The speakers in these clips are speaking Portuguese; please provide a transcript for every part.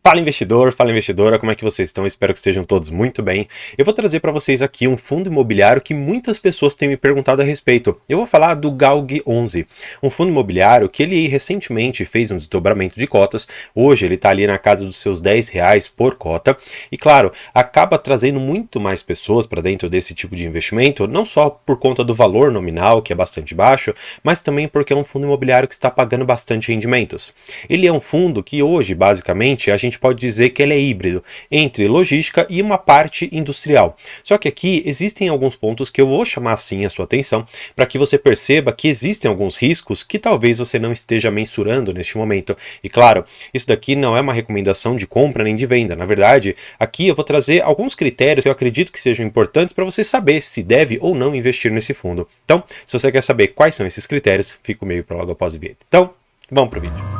Fala investidor, fala investidora, como é que vocês estão? Espero que estejam todos muito bem. Eu vou trazer para vocês aqui um fundo imobiliário que muitas pessoas têm me perguntado a respeito. Eu vou falar do Galg 11, um fundo imobiliário que ele recentemente fez um desdobramento de cotas. Hoje ele está ali na casa dos seus R$ 10 por cota e, claro, acaba trazendo muito mais pessoas para dentro desse tipo de investimento, não só por conta do valor nominal, que é bastante baixo, mas também porque é um fundo imobiliário que está pagando bastante rendimentos. Ele é um fundo que hoje, basicamente, a gente pode dizer que ele é híbrido entre logística e uma parte industrial. Só que aqui existem alguns pontos que eu vou chamar assim a sua atenção para que você perceba que existem alguns riscos que talvez você não esteja mensurando neste momento. E claro, isso daqui não é uma recomendação de compra nem de venda. Na verdade, aqui eu vou trazer alguns critérios que eu acredito que sejam importantes para você saber se deve ou não investir nesse fundo. Então, se você quer saber quais são esses critérios, fica comigo para logo após o vídeo. Então, vamos para o vídeo.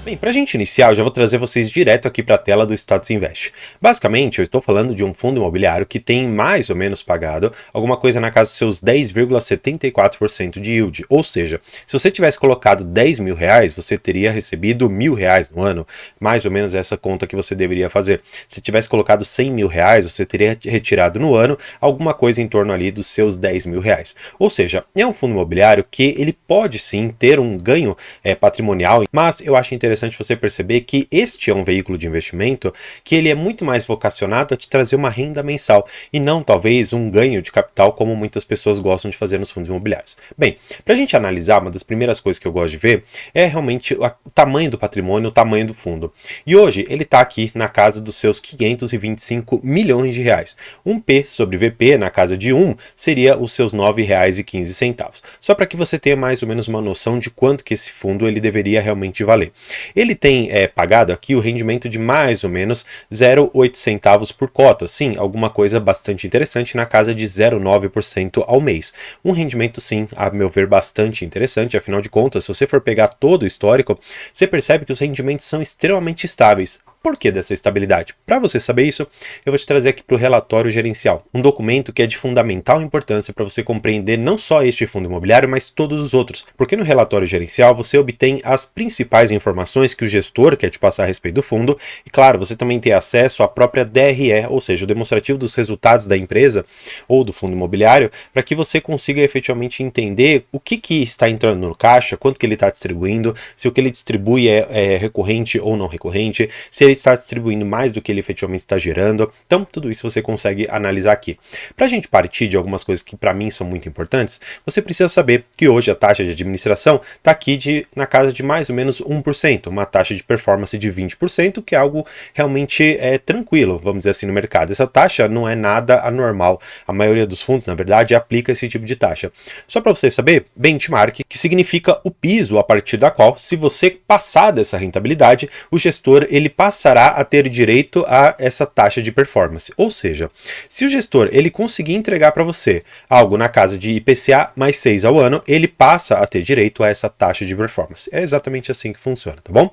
Bem, para a gente iniciar, eu já vou trazer vocês direto aqui para a tela do Status Invest. Basicamente, eu estou falando de um fundo imobiliário que tem mais ou menos pagado alguma coisa na casa dos seus 10,74% de yield. Ou seja, se você tivesse colocado R$ 10.000, você teria recebido R$ 1.000 no ano. Mais ou menos essa conta que você deveria fazer. Se tivesse colocado R$ 100.000, você teria retirado no ano alguma coisa em torno ali dos seus R$ 10.000. Ou seja, é um fundo imobiliário que ele pode sim ter um ganho patrimonial, mas eu acho interessante você perceber que este é um veículo de investimento que ele é muito mais vocacionado a te trazer uma renda mensal e não talvez um ganho de capital como muitas pessoas gostam de fazer nos fundos imobiliários. Bem, para a gente analisar, uma das primeiras coisas que eu gosto de ver é realmente o tamanho do patrimônio, o tamanho do fundo. E hoje ele está aqui na casa dos seus R$ 525 milhões. Um P sobre VP na casa de 1 seria os seus R$ 9,15. Só para que você tenha mais ou menos uma noção de quanto que esse fundo ele deveria realmente valer. Ele tem pagado aqui o rendimento de mais ou menos 0,8 centavos por cota. Sim, alguma coisa bastante interessante na casa de 0,9% ao mês. Um rendimento, sim, a meu ver, bastante interessante. Afinal de contas, se você for pegar todo o histórico, você percebe que os rendimentos são extremamente estáveis. Por que dessa estabilidade? Para você saber isso, eu vou te trazer aqui para o relatório gerencial, um documento que é de fundamental importância para você compreender não só este fundo imobiliário, mas todos os outros, porque no relatório gerencial você obtém as principais informações que o gestor quer te passar a respeito do fundo e, claro, você também tem acesso à própria DRE, ou seja, o demonstrativo dos resultados da empresa ou do fundo imobiliário, para que você consiga efetivamente entender o que está entrando no caixa, quanto que ele está distribuindo, se o que ele distribui é recorrente ou não recorrente, se ele está distribuindo mais do que ele efetivamente está gerando. Então, tudo isso você consegue analisar aqui. Para a gente partir de algumas coisas que para mim são muito importantes, você precisa saber que hoje a taxa de administração está aqui na casa de mais ou menos 1%, uma taxa de performance de 20%, que é algo realmente tranquilo, vamos dizer assim, no mercado. Essa taxa não é nada anormal. A maioria dos fundos, na verdade, aplica esse tipo de taxa. Só para você saber, benchmark, que significa o piso a partir da qual, se você passar dessa rentabilidade, o gestor ele passará a ter direito a essa taxa de performance. Ou seja, se o gestor ele conseguir entregar para você algo na casa de IPCA mais 6 ao ano, ele passa a ter direito a essa taxa de performance. É exatamente assim que funciona, tá bom?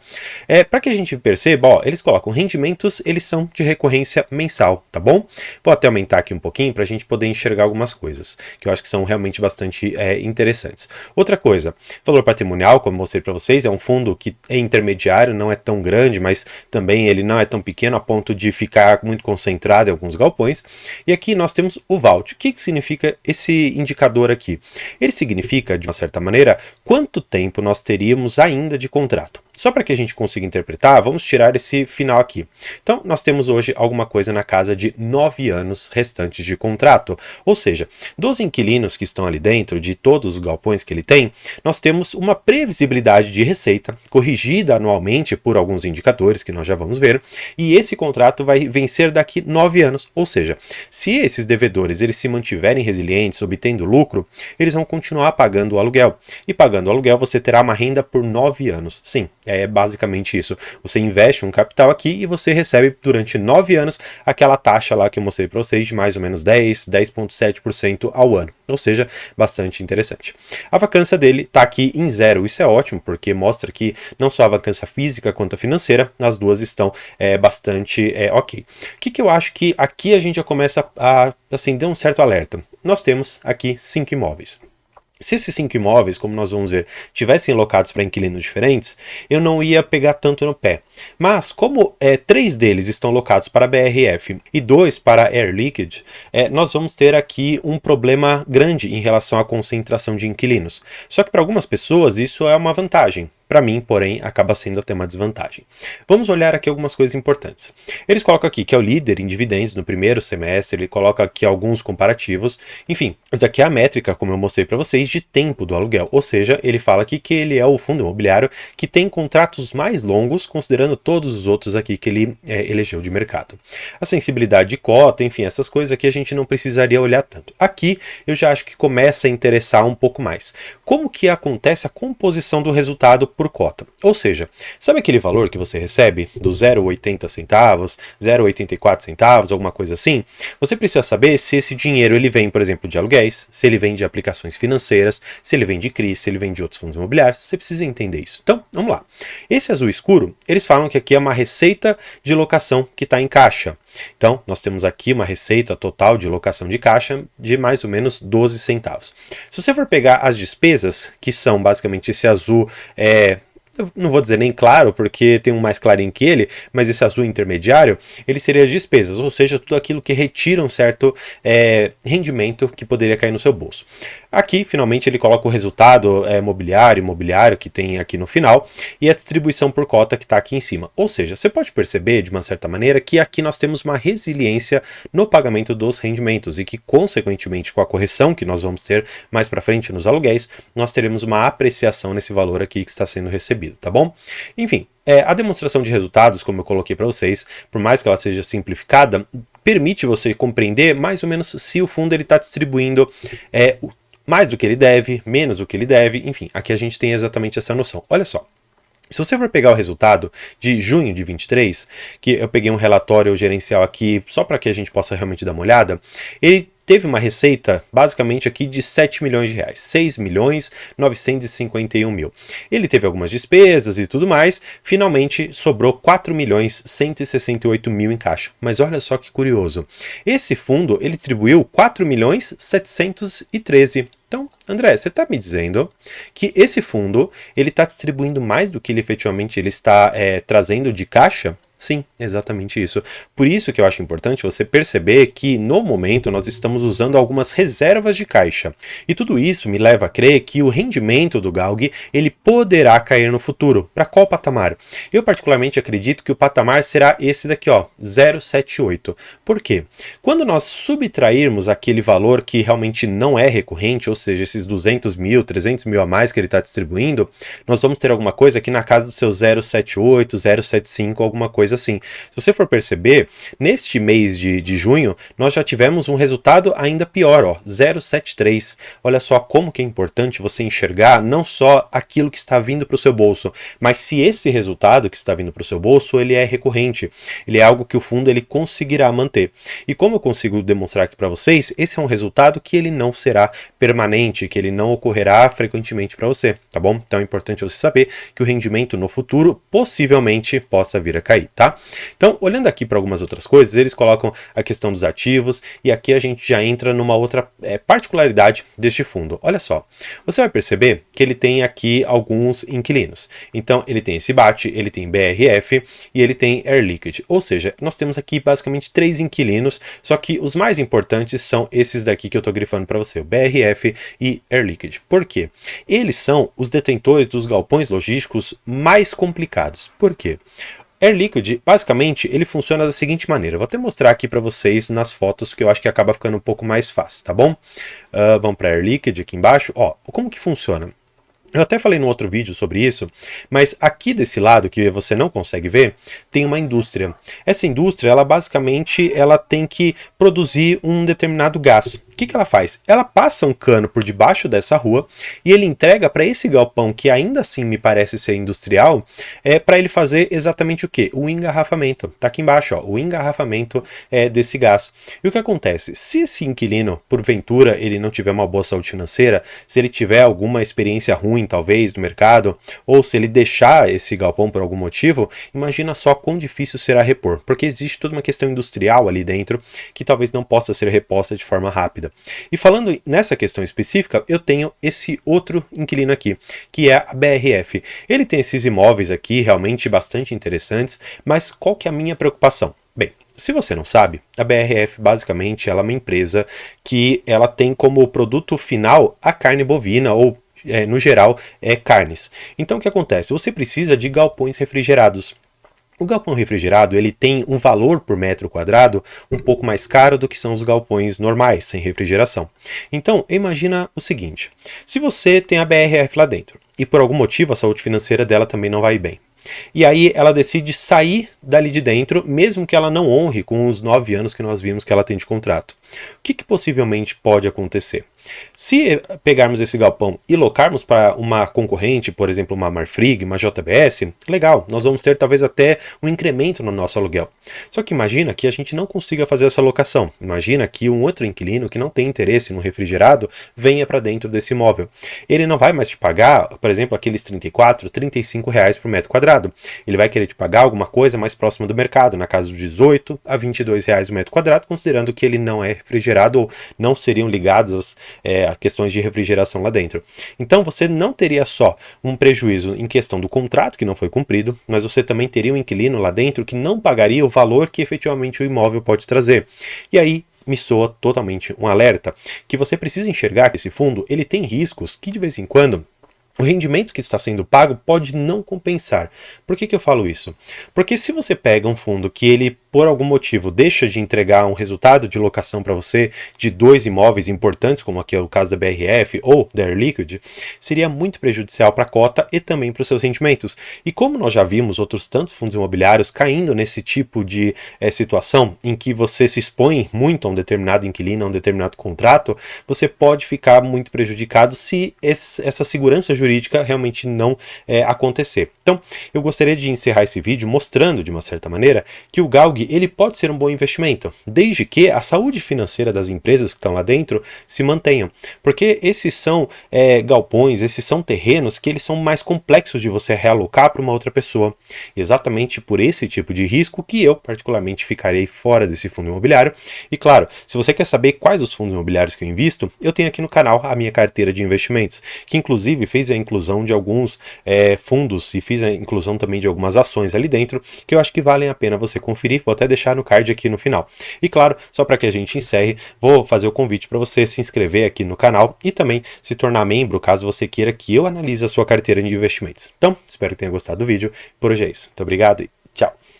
Para que a gente perceba, ó, eles colocam rendimentos, eles são de recorrência mensal, tá bom? Vou até aumentar aqui um pouquinho para a gente poder enxergar algumas coisas, que eu acho que são realmente bastante interessantes. Outra coisa, valor patrimonial, como mostrei para vocês, é um fundo que é intermediário, não é tão grande, mas também ele não é tão pequeno a ponto de ficar muito concentrado em alguns galpões. E aqui nós temos o VALT. O que significa esse indicador aqui? Ele significa, de uma certa maneira, quanto tempo nós teríamos ainda de contrato. Só para que a gente consiga interpretar, vamos tirar esse final aqui. Então, nós temos hoje alguma coisa na casa de 9 anos restantes de contrato. Ou seja, dos inquilinos que estão ali dentro, de todos os galpões que ele tem, nós temos uma previsibilidade de receita, corrigida anualmente por alguns indicadores que nós já vamos ver, e esse contrato vai vencer daqui 9 anos. Ou seja, se esses devedores eles se mantiverem resilientes, obtendo lucro, eles vão continuar pagando o aluguel. E pagando o aluguel, você terá uma renda por 9 anos. Sim. É basicamente isso. Você investe um capital aqui e você recebe durante 9 anos aquela taxa lá que eu mostrei para vocês de mais ou menos 10,7% ao ano. Ou seja, bastante interessante. A vacância dele está aqui em 0. Isso é ótimo porque mostra que não só a vacância física quanto a financeira, as duas estão bastante ok. O que eu acho que aqui a gente já começa a acender um certo alerta. Nós temos aqui 5 imóveis. Se esses 5 imóveis, como nós vamos ver, tivessem locados para inquilinos diferentes, eu não ia pegar tanto no pé. Mas como 3 deles estão locados para BRF e 2 para Air Liquide, nós vamos ter aqui um problema grande em relação à concentração de inquilinos. Só que para algumas pessoas isso é uma vantagem. Para mim, porém, acaba sendo até uma desvantagem. Vamos olhar aqui algumas coisas importantes. Eles colocam aqui que é o líder em dividendos no primeiro semestre, ele coloca aqui alguns comparativos. Enfim, isso aqui é a métrica, como eu mostrei para vocês, de tempo do aluguel. Ou seja, ele fala aqui que ele é o fundo imobiliário que tem contratos mais longos, considerando todos os outros aqui que ele elegeu de mercado. A sensibilidade de cota, enfim, essas coisas aqui a gente não precisaria olhar tanto. Aqui eu já acho que começa a interessar um pouco mais. Como que acontece a composição do resultado por cota? Ou seja, sabe aquele valor que você recebe do 0,80 centavos, 0,84 centavos, alguma coisa assim? Você precisa saber se esse dinheiro ele vem, por exemplo, de aluguéis, se ele vem de aplicações financeiras, se ele vem de CRIs, se ele vem de outros fundos imobiliários. Você precisa entender isso. Então, vamos lá. Esse azul escuro, eles falam que aqui é uma receita de locação que está em caixa. Então, nós temos aqui uma receita total de locação de caixa de mais ou menos 12 centavos. Se você for pegar as despesas, que são basicamente esse azul, eu não vou dizer nem claro, porque tem um mais clarinho que ele, mas esse azul intermediário, ele seria as despesas, ou seja, tudo aquilo que retira um certo rendimento que poderia cair no seu bolso. Aqui, finalmente, ele coloca o resultado imobiliário que tem aqui no final e a distribuição por cota que está aqui em cima. Ou seja, você pode perceber, de uma certa maneira, que aqui nós temos uma resiliência no pagamento dos rendimentos e que, consequentemente, com a correção que nós vamos ter mais para frente nos aluguéis, nós teremos uma apreciação nesse valor aqui que está sendo recebido, tá bom? Enfim, a demonstração de resultados, como eu coloquei para vocês, por mais que ela seja simplificada, permite você compreender mais ou menos se o fundo está distribuindo mais do que ele deve, menos do que ele deve, enfim, aqui a gente tem exatamente essa noção. Olha só, se você for pegar o resultado de junho de 23, que eu peguei um relatório gerencial aqui só para que a gente possa realmente dar uma olhada, ele teve uma receita basicamente aqui de 7 milhões de reais, 6 milhões 951 mil. Ele teve algumas despesas e tudo mais, finalmente sobrou 4 milhões 168 mil em caixa. Mas olha só que curioso, esse fundo ele distribuiu 4 milhões 713. Então, André, você está me dizendo que esse fundo ele está distribuindo mais do que ele efetivamente ele está trazendo de caixa? Sim, exatamente isso. Por isso que eu acho importante você perceber que no momento nós estamos usando algumas reservas de caixa. E tudo isso me leva a crer que o rendimento do GALG ele poderá cair no futuro. Para qual patamar? Eu particularmente acredito que o patamar será esse daqui, ó, 0,78. Por quê? Quando nós subtrairmos aquele valor que realmente não é recorrente, ou seja, esses 200 mil, 300 mil a mais que ele está distribuindo, nós vamos ter alguma coisa aqui na casa do seu 0,78, 0,75, alguma coisa assim. Se você for perceber, neste mês de junho, nós já tivemos um resultado ainda pior, ó, 0,73. Olha só como que é importante você enxergar não só aquilo que está vindo para o seu bolso, mas se esse resultado que está vindo para o seu bolso, ele é recorrente. Ele é algo que o fundo ele conseguirá manter. E como eu consigo demonstrar aqui para vocês, esse é um resultado que ele não será permanente, que ele não ocorrerá frequentemente para você, tá bom? Então é importante você saber que o rendimento no futuro possivelmente possa vir a cair, tá? Então, olhando aqui para algumas outras coisas, eles colocam a questão dos ativos e aqui a gente já entra numa outra particularidade deste fundo. Olha só, você vai perceber que ele tem aqui alguns inquilinos. Então, ele tem esse BAT, ele tem BRF e ele tem Air Liquide. Ou seja, nós temos aqui basicamente 3 inquilinos, só que os mais importantes são esses daqui que eu estou grifando para você, o BRF e Air Liquide. Por quê? Eles são os detentores dos galpões logísticos mais complicados. Por quê? Air Liquide, basicamente, ele funciona da seguinte maneira. Eu vou até mostrar aqui para vocês nas fotos, que eu acho que acaba ficando um pouco mais fácil, tá bom? Vamos para Air Liquide aqui embaixo. Ó, como que funciona? Eu até falei no outro vídeo sobre isso, mas aqui desse lado, que você não consegue ver, tem uma indústria. Essa indústria, ela basicamente, ela tem que produzir um determinado gás. O que ela faz? Ela passa um cano por debaixo dessa rua e ele entrega para esse galpão, que ainda assim me parece ser industrial, para ele fazer exatamente o quê? O engarrafamento. Tá aqui embaixo, ó, o engarrafamento desse gás. E o que acontece? Se esse inquilino, porventura, ele não tiver uma boa saúde financeira, se ele tiver alguma experiência ruim, talvez, no mercado, ou se ele deixar esse galpão por algum motivo, imagina só quão difícil será repor, porque existe toda uma questão industrial ali dentro que talvez não possa ser reposta de forma rápida. venda. E falando nessa questão específica, eu tenho esse outro inquilino aqui, que é a BRF. Ele tem esses imóveis aqui realmente bastante interessantes, mas qual que é a minha preocupação? Bem, se você não sabe, a BRF basicamente ela é uma empresa que ela tem como produto final a carne bovina ou no geral, carnes. Então o que acontece? Você precisa de galpões refrigerados. O galpão refrigerado ele tem um valor por metro quadrado um pouco mais caro do que são os galpões normais, sem refrigeração. Então, imagina o seguinte, se você tem a BRF lá dentro e por algum motivo a saúde financeira dela também não vai bem, e aí ela decide sair dali de dentro, mesmo que ela não honre com os 9 anos que nós vimos que ela tem de contrato. O que possivelmente pode acontecer? Se pegarmos esse galpão e locarmos para uma concorrente, por exemplo, uma Marfrig, uma JBS, legal, nós vamos ter talvez até um incremento no nosso aluguel. Só que imagina que a gente não consiga fazer essa locação. Imagina que um outro inquilino que não tem interesse no refrigerado venha para dentro desse imóvel. Ele não vai mais te pagar, por exemplo, aqueles 34, 35 reais por metro quadrado. Ele vai querer te pagar alguma coisa mais próxima do mercado, na casa de 18 a 22 reais o metro quadrado, considerando que ele não é refrigerado ou não seriam ligados a questões de refrigeração lá dentro. Então você não teria só um prejuízo em questão do contrato que não foi cumprido, mas você também teria um inquilino lá dentro que não pagaria o valor que efetivamente o imóvel pode trazer. E aí me soa totalmente um alerta que você precisa enxergar que esse fundo ele tem riscos que de vez em quando o rendimento que está sendo pago pode não compensar. Por que eu falo isso? Porque se você pega um fundo que ele, por algum motivo, deixa de entregar um resultado de locação para você de 2 imóveis importantes, como aqui é o caso da BRF ou da Air Liquide, seria muito prejudicial para a cota e também para os seus rendimentos. E como nós já vimos outros tantos fundos imobiliários caindo nesse tipo de situação, em que você se expõe muito a um determinado inquilino, a um determinado contrato, você pode ficar muito prejudicado se essa segurança jurídica realmente não acontecer. Então, eu gostaria de encerrar esse vídeo mostrando, de uma certa maneira, que o GALG ele pode ser um bom investimento, desde que a saúde financeira das empresas que estão lá dentro se mantenham. Porque esses são galpões, esses são terrenos que eles são mais complexos de você realocar para uma outra pessoa. E exatamente por esse tipo de risco que eu, particularmente, ficarei fora desse fundo imobiliário. E claro, se você quer saber quais os fundos imobiliários que eu invisto, eu tenho aqui no canal a minha carteira de investimentos, que inclusive fez a inclusão de alguns fundos e fiz a inclusão também de algumas ações ali dentro, que eu acho que valem a pena você conferir. Vou até deixar no card aqui no final. E claro, só para que a gente encerre, vou fazer o convite para você se inscrever aqui no canal e também se tornar membro, caso você queira que eu analise a sua carteira de investimentos. Então, espero que tenha gostado do vídeo. Por hoje é isso. Muito obrigado e